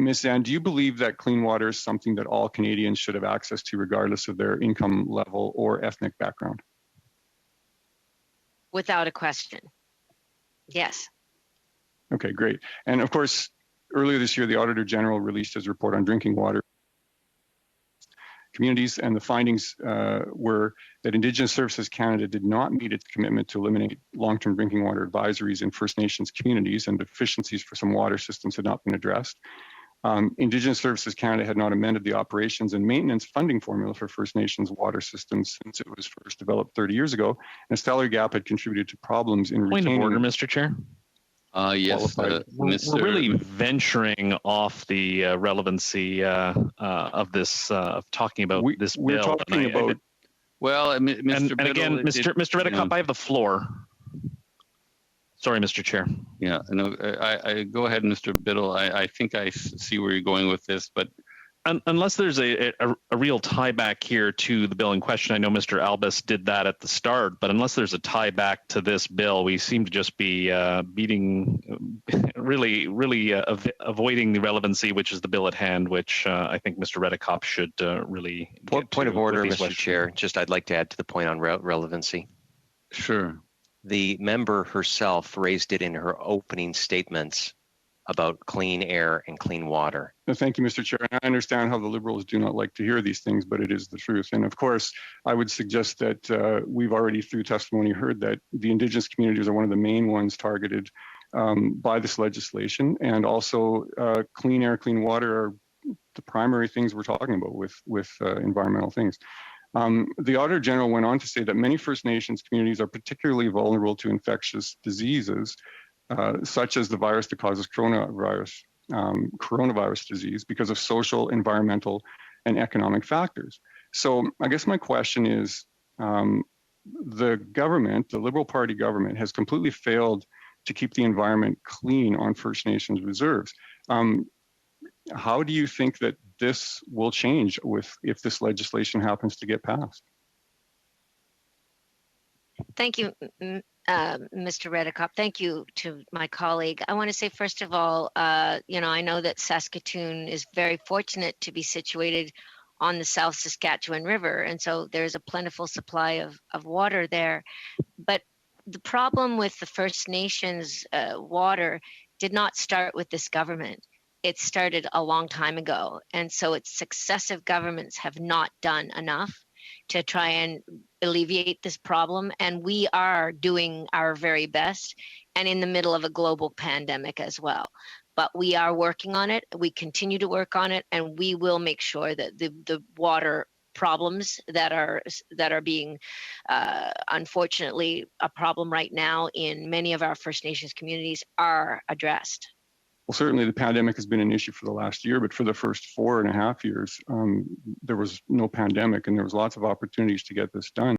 Ms. Ann, do you believe that clean water is something that all Canadians should have access to regardless of their income level or ethnic background? Without a question. Yes. Okay, great. And of course, earlier this year, the Auditor General released his report on drinking water communities, and the findings were that Indigenous Services Canada did not meet its commitment to eliminate long-term drinking water advisories in First Nations communities, and deficiencies for some water systems had not been addressed. Indigenous Services Canada had not amended the operations and maintenance funding formula for First Nations water systems since it was first developed 30 years ago, and a salary gap had contributed to problems in retaining— Point of order, Mr. Chair. Yes, we're really venturing off the relevancy of this, of talking about this bill. We're talking about. Well, Mr. And again, Mr. Redekop, I have the floor. Sorry, Mr. Chair. Yeah, no, I go ahead, Mr. Biddle. I think I see where you're going with this, but unless there's a real tie back here to the bill in question, I know Mr. Albus did that at the start, but unless there's a tie back to this bill, we seem to just be really avoiding the relevancy, which is the bill at hand, which I think Mr. Redekop should really point of order, Mr. Chair. Just I'd like to add to the point on relevancy. Sure. The member herself raised it in her opening statements about clean air and clean water. No, thank you, Mr. Chair. I understand how the Liberals do not like to hear these things, but it is the truth. And of course, I would suggest that we've already, through testimony, heard that the Indigenous communities are one of the main ones targeted by this legislation. And also clean air, clean water are the primary things we're talking about with environmental things. The Auditor General went on to say that many First Nations communities are particularly vulnerable to infectious diseases, such as the virus that causes coronavirus disease, because of social, environmental, and economic factors. So I guess my question is, the government, the Liberal Party government, has completely failed to keep the environment clean on First Nations reserves. How do you think that this will change if this legislation happens to get passed? Thank you, Mr. Redekop. Thank you to my colleague. I want to say, first of all, I know that Saskatoon is very fortunate to be situated on the South Saskatchewan River, and so there's a plentiful supply of water there. But the problem with the First Nations water did not start with this government. It started a long time ago, and so its successive governments have not done enough to try and alleviate this problem, and we are doing our very best, and in the middle of a global pandemic as well. But we are working on it, we continue to work on it, and we will make sure that the water problems that are being unfortunately a problem right now in many of our First Nations communities are addressed. Well, certainly the pandemic has been an issue for the last year, but for the first 4.5 years, there was no pandemic, and there was lots of opportunities to get this done.